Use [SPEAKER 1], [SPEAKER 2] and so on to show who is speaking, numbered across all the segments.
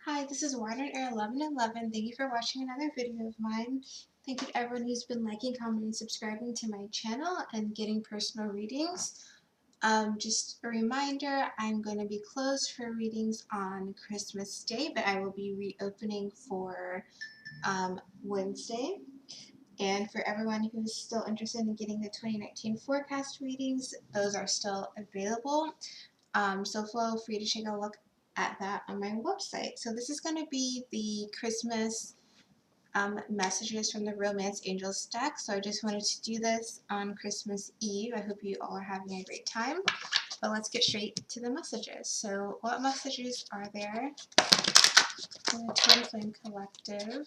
[SPEAKER 1] Hi, this is Water Air 1111. Thank you for watching another video of mine. Thank you to everyone who's been liking, commenting, subscribing to my channel and getting personal readings. Just a reminder, I'm going to be closed for readings on Christmas Day, but I will be reopening for Wednesday. And for everyone who's still interested in getting the 2019 forecast readings, those are still available. So feel free to take a look at that on my website. So this is going to be the Christmas messages from the Romance Angels deck. So I just wanted to do this on Christmas Eve. I hope you all are having a great time. But let's get straight to the messages. So what messages are there in the Twin Flame Collective?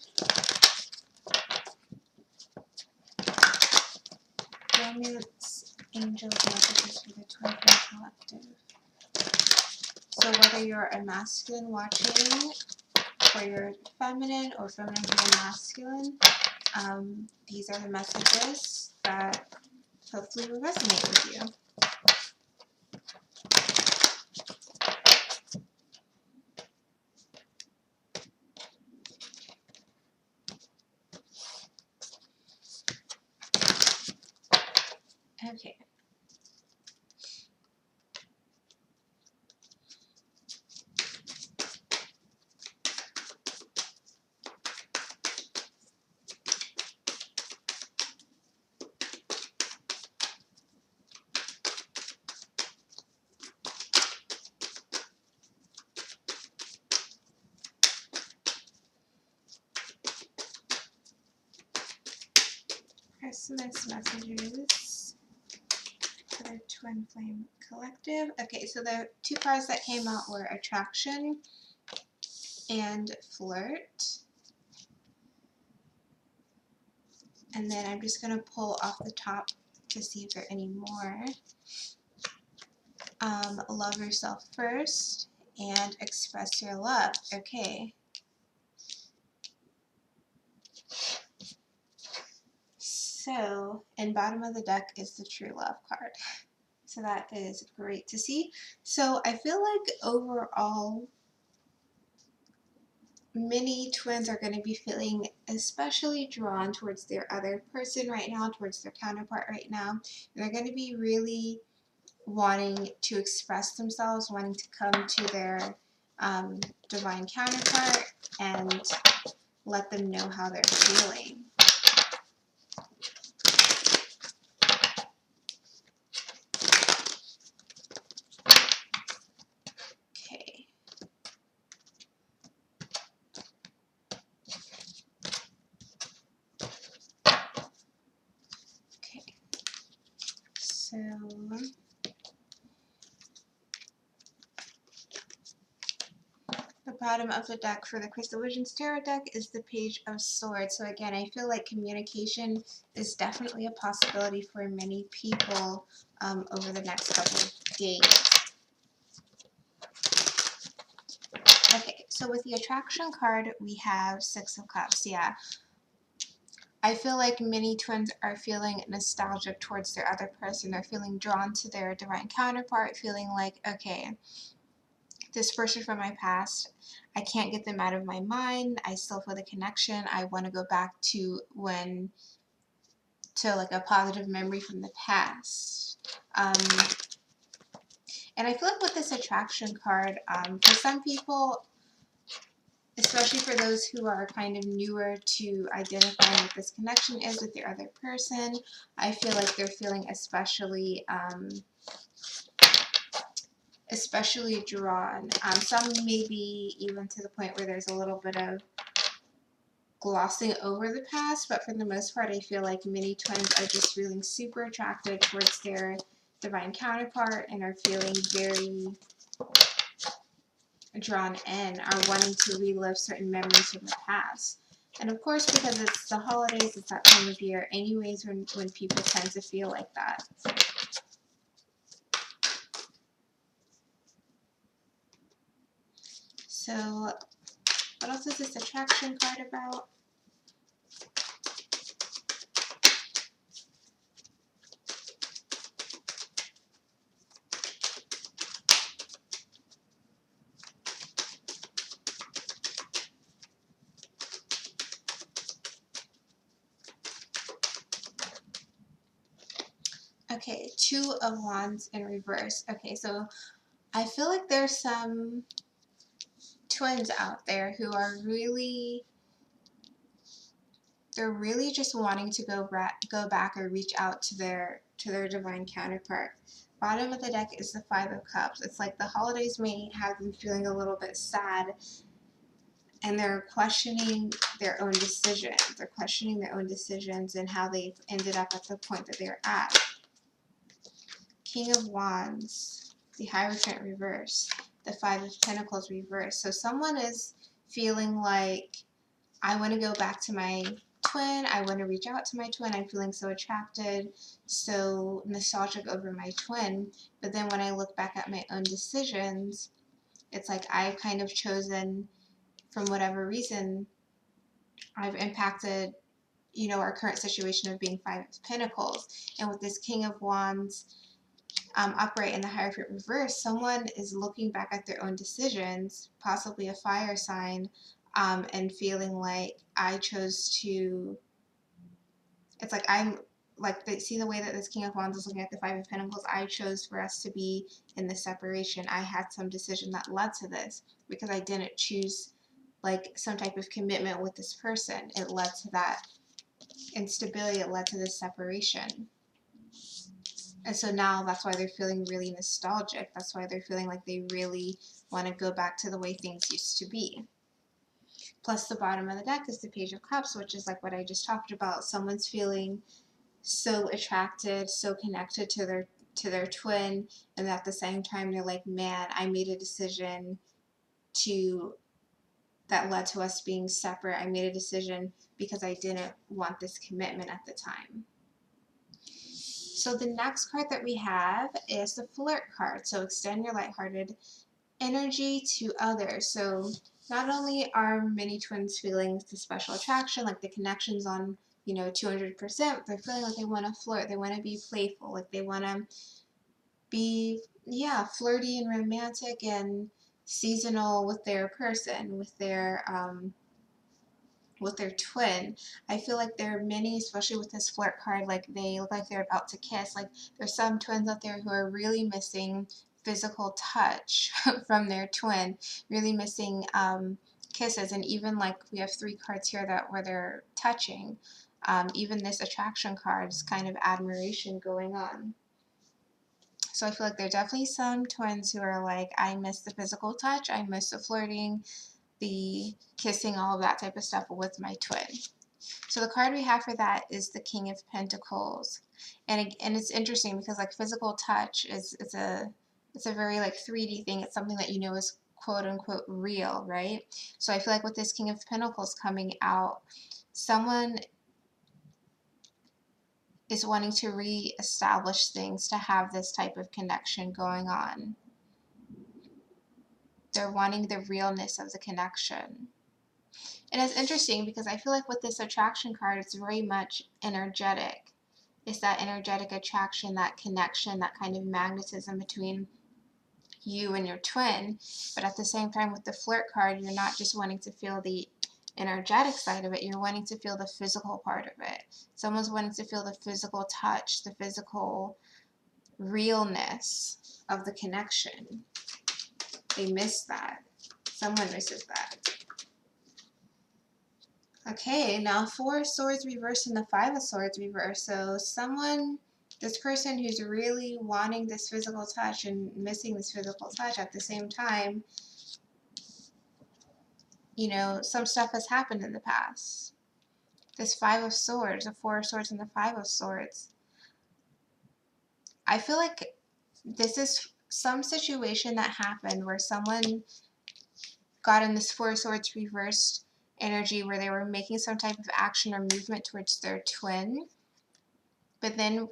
[SPEAKER 1] Romance Angels messages for the Twin Flame Collective. So whether you're a masculine watching for your feminine or feminine for your masculine, these are the messages that hopefully will resonate with you. Okay. Christmas messages for the Twin Flame Collective. Okay, so the two cards that came out were Attraction and Flirt. And then I'm just going to pull off the top to see if there are any more. Love Yourself First and Express Your Love. Okay. So, in bottom of the deck is the True Love card. So that is great to see. So I feel like overall, many twins are going to be feeling especially drawn towards their other person right now, towards their counterpart right now. And they're going to be really wanting to express themselves, wanting to come to their divine counterpart and let them know how they're feeling. Okay. Okay. So the bottom of the deck for the Crystal Visions Tarot deck is the Page of Swords. So again, I feel like communication is definitely a possibility for many people over the next couple of days. Okay, so with the Attraction card, we have Six of Cups. Yeah, I feel like many twins are feeling nostalgic towards their other person. They're feeling drawn to their divine counterpart, feeling like, okay, this person from my past, I can't get them out of my mind. I still feel the connection. I want to go back to like a positive memory from the past. And I feel like with this Attraction card, for some people, especially for those who are kind of newer to identifying what this connection is with their other person, I feel like they're feeling especially drawn. Some maybe even to the point where there's a little bit of glossing over the past, but for the most part, I feel like many twins are just feeling super attracted towards their divine counterpart and are feeling very drawn in, are wanting to relive certain memories from the past. And of course, because it's the holidays, it's that time of year anyways when people tend to feel like that. So what else is this Attraction card about? Okay, Two of Wands in reverse. Okay, so I feel like there's some twins out there who are they're really just wanting to go back or reach out to their divine counterpart. Bottom of the deck is the Five of Cups. It's like the holidays may have them feeling a little bit sad, and they're questioning their own decisions. They're questioning their own decisions and how they've ended up at the point that they're at. King of Wands, the Hierophant reverse, the Five of Pentacles reverse. So someone is feeling like, I want to go back to my twin. I want to reach out to my twin. I'm feeling so attracted, so nostalgic over my twin. But then when I look back at my own decisions, it's like I've kind of chosen, from whatever reason, I've impacted, our current situation of being Five of Pentacles. And with this King of Wands upright in the Hierophant reverse, someone is looking back at their own decisions, possibly a fire sign, and feeling like I chose to. It's like I'm like see the way that this King of Wands is looking at the Five of Pentacles. I chose for us to be in this separation. I had some decision that led to this because I didn't choose like some type of commitment with this person. It led to that instability. It led to this separation. And so now that's why they're feeling really nostalgic. That's why they're feeling like they really want to go back to the way things used to be. Plus the bottom of the deck is the Page of Cups, which is like what I just talked about. Someone's feeling so attracted, so connected to their twin, and at the same time they're like, man, I made a decision to that led to us being separate. I made a decision because I didn't want this commitment at the time. So the next card that we have is the Flirt card. So extend your lighthearted energy to others. So not only are many twins feeling the special attraction, like the connections on, 200%, they're feeling like they want to flirt, they want to be playful, like they want to be, flirty and romantic and seasonal with their person, with their twin. I feel like there are many, especially with this Flirt card, like they look like they're about to kiss. Like there's some twins out there who are really missing physical touch from their twin, really missing kisses. And even like we have three cards here that where they're touching. Even this attraction card is kind of admiration going on. So I feel like there are definitely some twins who are like, I miss the physical touch, I miss the flirting, the kissing, all of that type of stuff with my twin. So the card we have for that is the King of Pentacles, and it's interesting because like physical touch it's a very like 3D thing. It's something that is quote unquote real, right? So I feel like with this King of Pentacles coming out, someone is wanting to re-establish things, to have this type of connection going on. They're wanting the realness of the connection. And it's interesting because I feel like with this attraction card, it's very much energetic. It's that energetic attraction, that connection, that kind of magnetism between you and your twin. But at the same time, with the Flirt card, you're not just wanting to feel the energetic side of it, you're wanting to feel the physical part of it. Someone's wanting to feel the physical touch, the physical realness of the connection. They miss that. Someone misses that. Okay, now Four of Swords reverse and the Five of Swords reverse. So this person who's really wanting this physical touch and missing this physical touch at the same time, some stuff has happened in the past. This Five of Swords, the Four of Swords and the Five of Swords. I feel like this is some situation that happened where someone got in this Four of Swords reversed energy where they were making some type of action or movement towards their twin, but then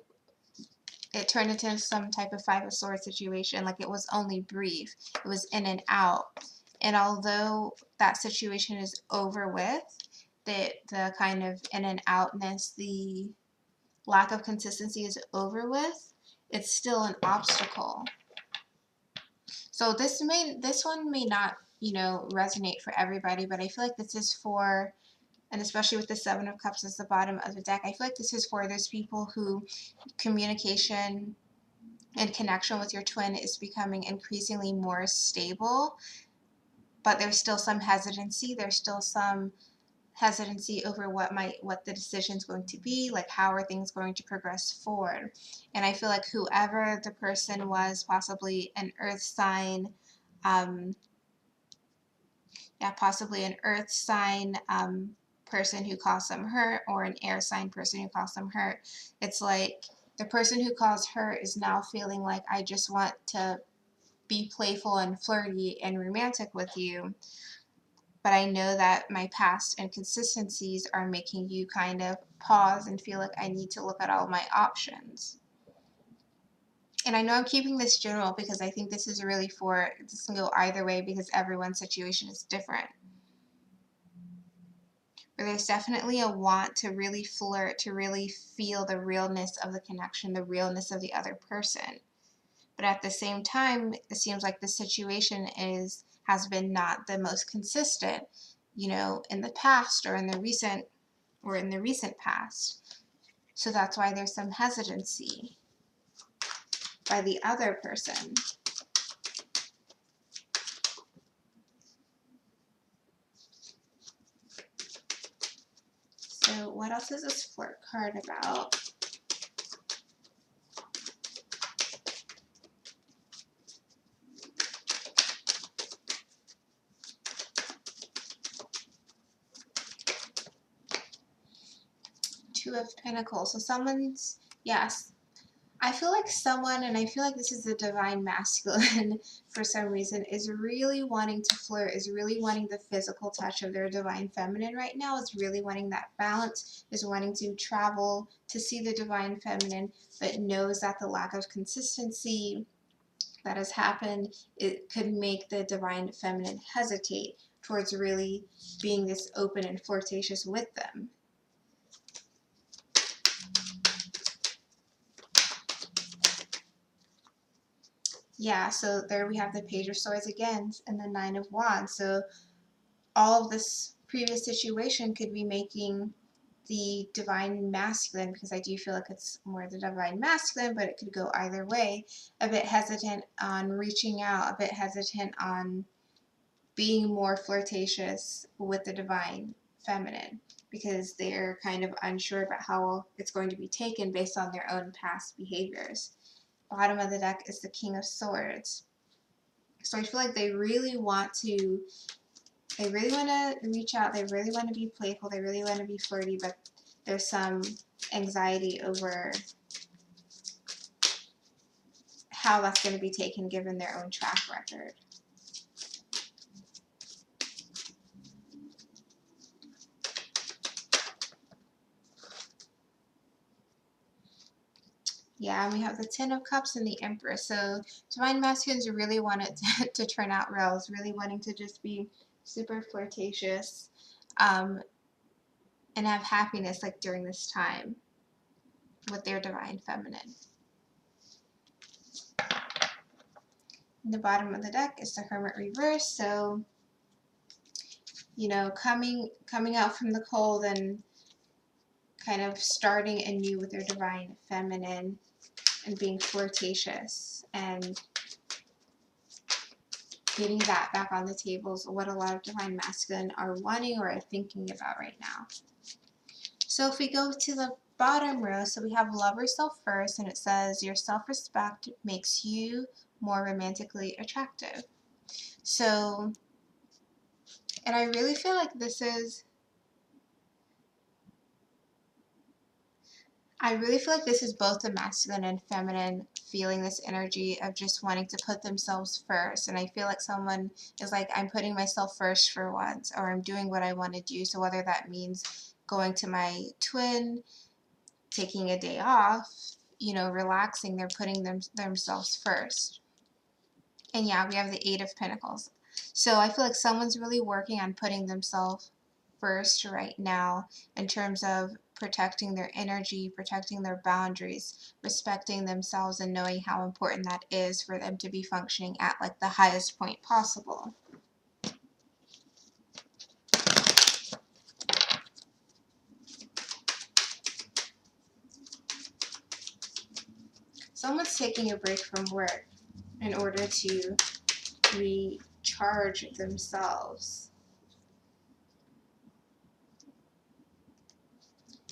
[SPEAKER 1] it turned into some type of Five of Swords situation. Like it was only brief. It was in and out. And although that situation is over with, the kind of in and outness, the lack of consistency is over with, it's still an obstacle. So this one may not, resonate for everybody, but I feel like this is for and especially with the Seven of Cups as the bottom of the deck, I feel like this is for those people who communication and connection with your twin is becoming increasingly more stable, but there's still some hesitancy. There's still some hesitancy over what the decision's going to be, like how are things going to progress forward. And I feel like whoever the person was, possibly an earth sign, possibly an earth sign person who caused them hurt, or an air sign person who caused them hurt. It's like the person who caused hurt is now feeling like, I just want to be playful and flirty and romantic with you, but I know that my past inconsistencies are making you kind of pause and feel like I need to look at all my options. And I know I'm keeping this general because I think this is really this can go either way because everyone's situation is different. But there's definitely a want to really flirt, to really feel the realness of the connection, the realness of the other person. But at the same time, it seems like the situation has been not the most consistent, in the past or in the recent past. So that's why there's some hesitancy by the other person. So what else is this flirt card about? Two of Pentacles. So someone's, yes, I feel like someone, and I feel like this is the divine masculine for some reason, is really wanting to flirt, is really wanting the physical touch of their divine feminine right now, is really wanting that balance, is wanting to travel to see the divine feminine, but knows that the lack of consistency that has happened, it could make the divine feminine hesitate towards really being this open and flirtatious with them. Yeah, so there we have the Page of Swords again and the Nine of Wands. So all of this previous situation could be making the divine masculine, because I do feel like it's more the divine masculine, but it could go either way, a bit hesitant on reaching out, a bit hesitant on being more flirtatious with the divine feminine, because they're kind of unsure about how it's going to be taken based on their own past behaviors. Bottom of the deck is the King of Swords. So I feel like they really want to reach out, they really want to be playful, they really want to be flirty, but there's some anxiety over how that's going to be taken given their own track record. Yeah, and we have the Ten of Cups and the Empress. So divine masculines really want it to turn out real, really wanting to just be super flirtatious, and have happiness like during this time with their divine feminine. In the bottom of the deck is the Hermit reverse. So, coming out from the cold and kind of starting anew with their divine feminine and being flirtatious and getting that back on the table is what a lot of divine masculine are wanting or are thinking about right now. So if we go to the bottom row, so we have love yourself first, and it says your self-respect makes you more romantically attractive. So, and I really feel like this is both the masculine and feminine feeling this energy of just wanting to put themselves first. And I feel like someone is like, I'm putting myself first for once, or I'm doing what I want to do. So whether that means going to my twin, taking a day off, relaxing, they're putting themselves first. And yeah, we have the Eight of Pentacles. So I feel like someone's really working on putting themselves first right now in terms of protecting their energy, protecting their boundaries, respecting themselves, and knowing how important that is for them to be functioning at like the highest point possible. Someone's taking a break from work in order to recharge themselves.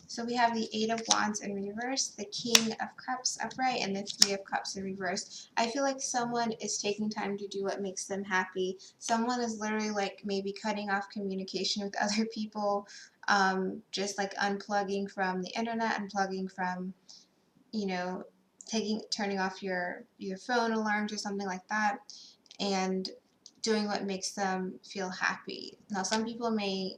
[SPEAKER 1] So we have the Eight of Wands in reverse, the King of Cups upright, and the Three of Cups in reverse. I feel like someone is taking time to do what makes them happy. Someone is literally like maybe cutting off communication with other people, just like unplugging from the internet, unplugging from, you know, turning off your phone alarms or something like that, and doing what makes them feel happy. Now, some people may,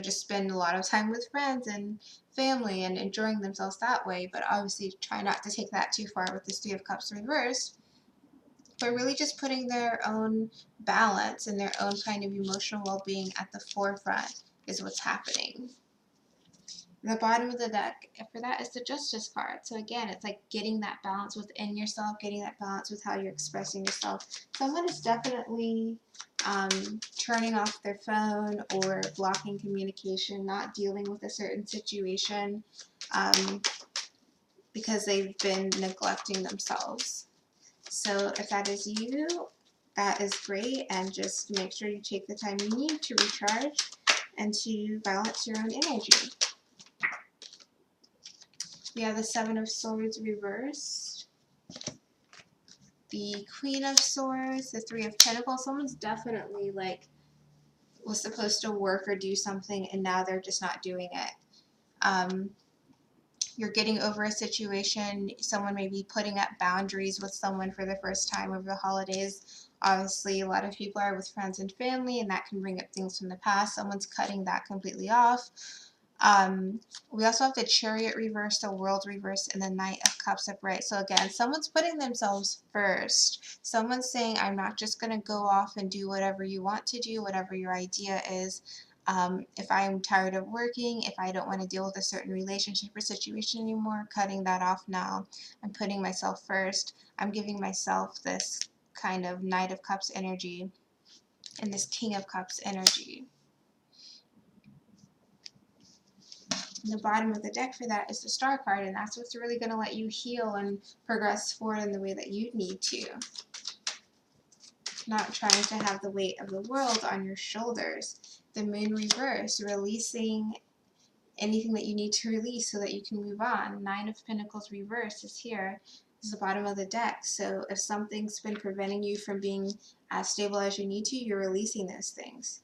[SPEAKER 1] just spend a lot of time with friends and family and enjoying themselves that way, but obviously try not to take that too far with this Three of Cups reversed. But really just putting their own balance and their own kind of emotional well-being at the forefront is what's happening. The bottom of the deck for that is the Justice card. So again, it's like getting that balance within yourself, getting that balance with how you're expressing yourself. Someone is definitely turning off their phone or blocking communication, not dealing with a certain situation because they've been neglecting themselves. So if that is you, that is great, and just make sure you take the time you need to recharge and to balance your own energy. We have the Seven of Swords reversed, the Queen of Swords, the Three of Pentacles. Someone's definitely like was supposed to work or do something and now they're just not doing it. You're getting over a situation. Someone may be putting up boundaries with someone for the first time over the holidays. Obviously, a lot of people are with friends and family, and that can bring up things from the past. Someone's cutting that completely off. We also have the Chariot reverse, the World reverse, and the Knight of Cups upright. So again, someone's putting themselves first. Someone's saying, I'm not just going to go off and do whatever you want to do, whatever your idea is. If I'm tired of working, if I don't want to deal with a certain relationship or situation anymore, cutting that off now. I'm putting myself first. I'm giving myself this kind of Knight of Cups energy and this King of Cups energy. And the bottom of the deck for that is the Star card, and that's what's really going to let you heal and progress forward in the way that you need to. Not trying to have the weight of the world on your shoulders. The Moon reverse, releasing anything that you need to release so that you can move on. Nine of Pentacles reverse is here. This is the bottom of the deck. So if something's been preventing you from being as stable as you need to, you're releasing those things.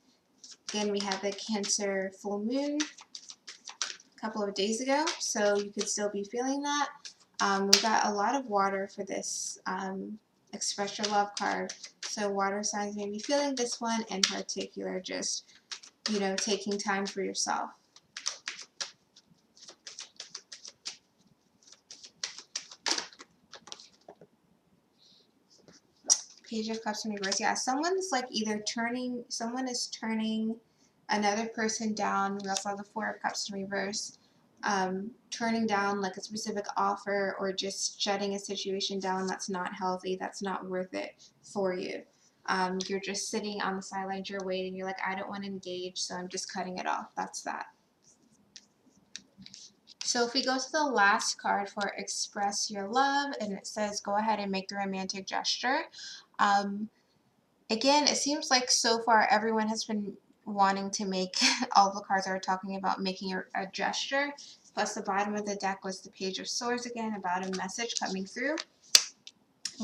[SPEAKER 1] Again, we have the Cancer full moon a couple of days ago, so you could still be feeling that. We got a lot of water for this Express Your Love card. So water signs may be feeling this one in particular, just, taking time for yourself. Page of Cups in reverse. Yeah, someone is turning another person down. We also have the Four of Cups in reverse. Turning down like a specific offer or just shutting a situation down that's not healthy, that's not worth it for you. You're just sitting on the sidelines, you're waiting, you're like, I don't want to engage, so I'm just cutting it off. That's that. So if we go to the last card for Express Your Love, and it says, go ahead and make the romantic gesture. Again, it seems like so far everyone has been wanting to make, all the cards are talking about making a gesture. Plus the bottom of the deck was the Page of Swords again, about a message coming through.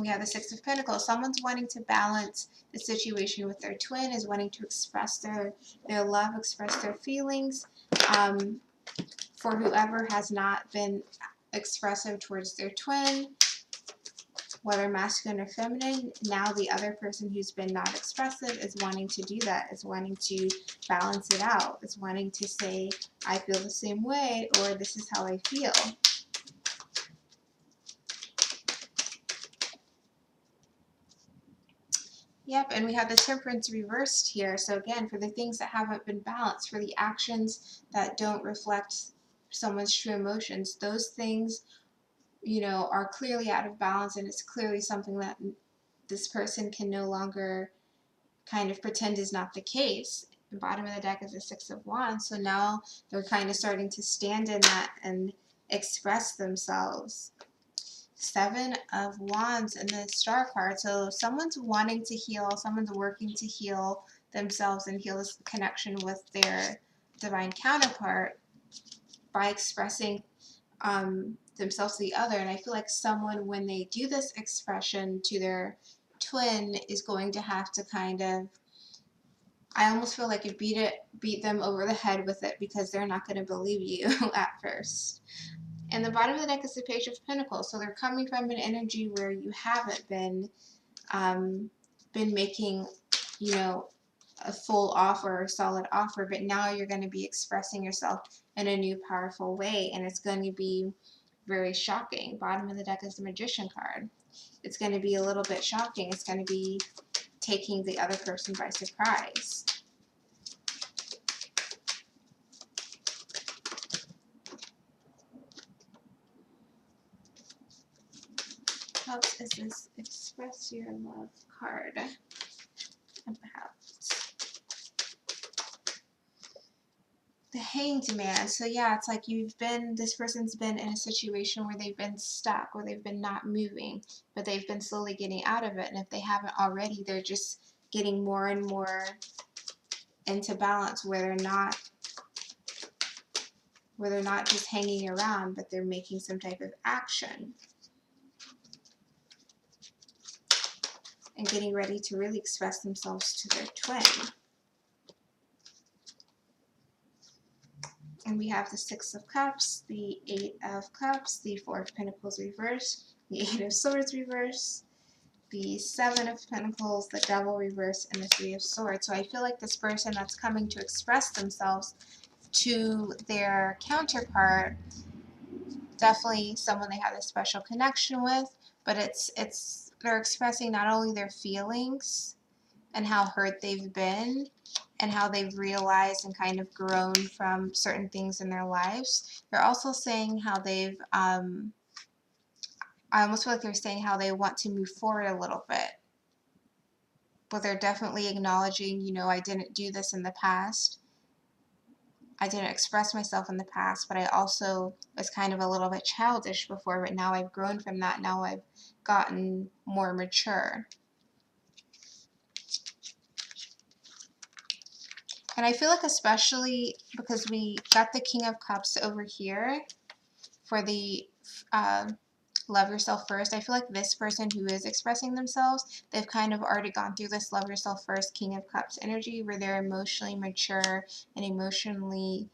[SPEAKER 1] We have the Six of Pentacles. Someone's wanting to balance the situation with their twin, is wanting to express their love, express their feelings. For whoever has not been expressive towards their twin, whether masculine or feminine, now the other person who's been not expressive is wanting to do that, is wanting to balance it out, is wanting to say, I feel the same way, or this is how I feel. Yep, and we have the Temperance reversed here. So again, for the things that haven't been balanced, for the actions that don't reflect someone's true emotions, those things, are clearly out of balance, and it's clearly something that this person can no longer kind of pretend is not the case. The bottom of the deck is the Six of Wands, so now they're kind of starting to stand in that and express themselves. Seven of Wands in the Star card. So someone's wanting to heal, someone's working to heal themselves and heal this connection with their divine counterpart by expressing themselves to the other. And I feel like someone, when they do this expression to their twin, is going to have to kind of, I almost feel like you beat them over the head with it, because they're not going to believe you at first. And the bottom of the deck is the Page of Pentacles. So they're coming from an energy where you haven't been making, you know, a full offer or solid offer, but now you're going to be expressing yourself in a new powerful way, and it's going to be very shocking. Bottom of the deck is the Magician card. It's going to be a little bit shocking. It's going to be taking the other person by surprise. Helps is this Express Your Love card about the Hanged Man. So yeah, it's like this person's been in a situation where they've been stuck, or they've been not moving, but they've been slowly getting out of it. And if they haven't already, they're just getting more and more into balance, where they're not just hanging around, but they're making some type of action and getting ready to really express themselves to their twin. And we have the Six of Cups, the Eight of Cups, the Four of Pentacles reverse, the Eight of Swords reverse, the Seven of Pentacles, the Devil reverse, and the Three of Swords. So I feel like this person that's coming to express themselves to their counterpart, definitely someone they have a special connection with, but they're expressing not only their feelings and how hurt they've been and how they've realized and kind of grown from certain things in their lives. They're also saying how they've, I almost feel like they're saying how they want to move forward a little bit. But they're definitely acknowledging, you know, I didn't do this in the past. I didn't express myself in the past, but I also was kind of a little bit childish before, but now I've grown from that. Now I've gotten more mature. And I feel like, especially because we got the King of Cups over here for the love yourself first, I feel like this person who is expressing themselves, they've kind of already gone through this love yourself first King of Cups energy, where they're emotionally mature and emotionally,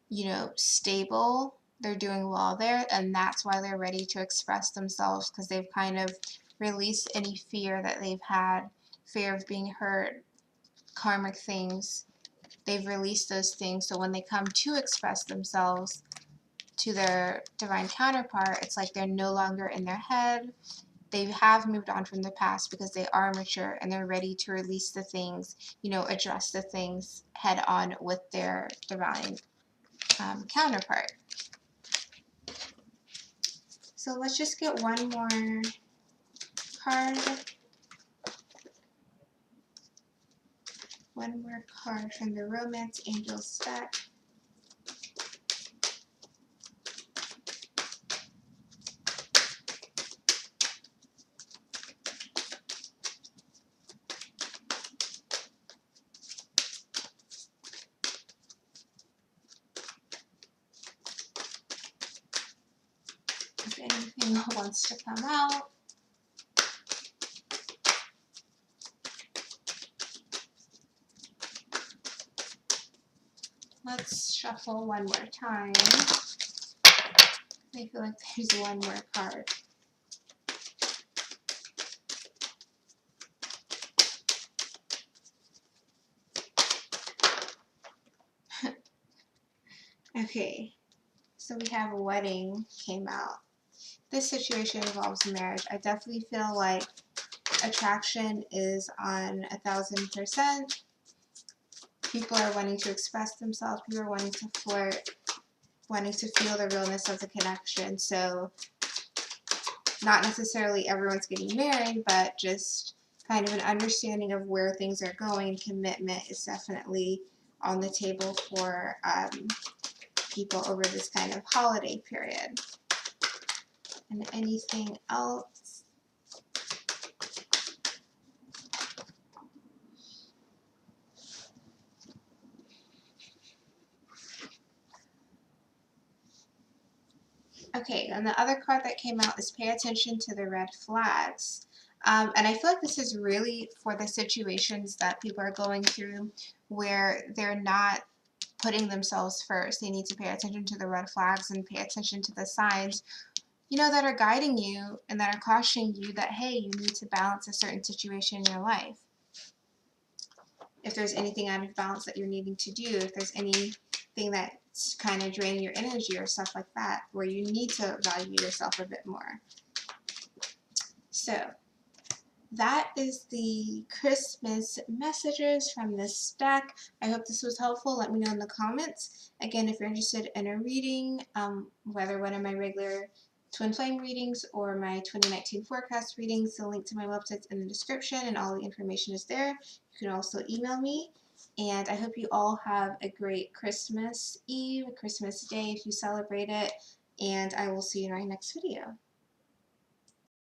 [SPEAKER 1] you know, stable. They're doing well there, and that's why they're ready to express themselves, because they've kind of released any fear that they've had, fear of being hurt, karmic things. They've released those things, so when they come to express themselves to their divine counterpart, it's like they're no longer in their head. They have moved on from the past because they are mature and they're ready to release the things, you know, address the things head on with their divine counterpart. So let's just get one more card. One more card from the Romance Angels deck. If anything wants to come out. Let's shuffle one more time. I feel like there's one more card. Okay, so we have a wedding came out. This situation involves marriage. I definitely feel like attraction is on 1,000%. People are wanting to express themselves. People are wanting to flirt, wanting to feel the realness of the connection. So not necessarily everyone's getting married, but just kind of an understanding of where things are going. Commitment is definitely on the table for people over this kind of holiday period. and anything else. Okay, and the other card that came out is pay attention to the red flags. And I feel like this is really for the situations that people are going through where they're not putting themselves first. They need to pay attention to the red flags and pay attention to the signs, you know, that are guiding you and that are cautioning you that, hey, you need to balance a certain situation in your life. If there's anything out of balance that you're needing to do, if there's anything that's kind of draining your energy or stuff like that, where you need to value yourself a bit more. So that is the Christmas messages from this stack. I hope this was helpful. Let me know in the comments. Again, if you're interested in a reading, whether one of my regular twin flame readings or my 2019 forecast readings, the link to my website's in the description and all the information is there. You can also email me. And I hope you all have a great Christmas Eve, Christmas Day if you celebrate it. And I will see you in my next video.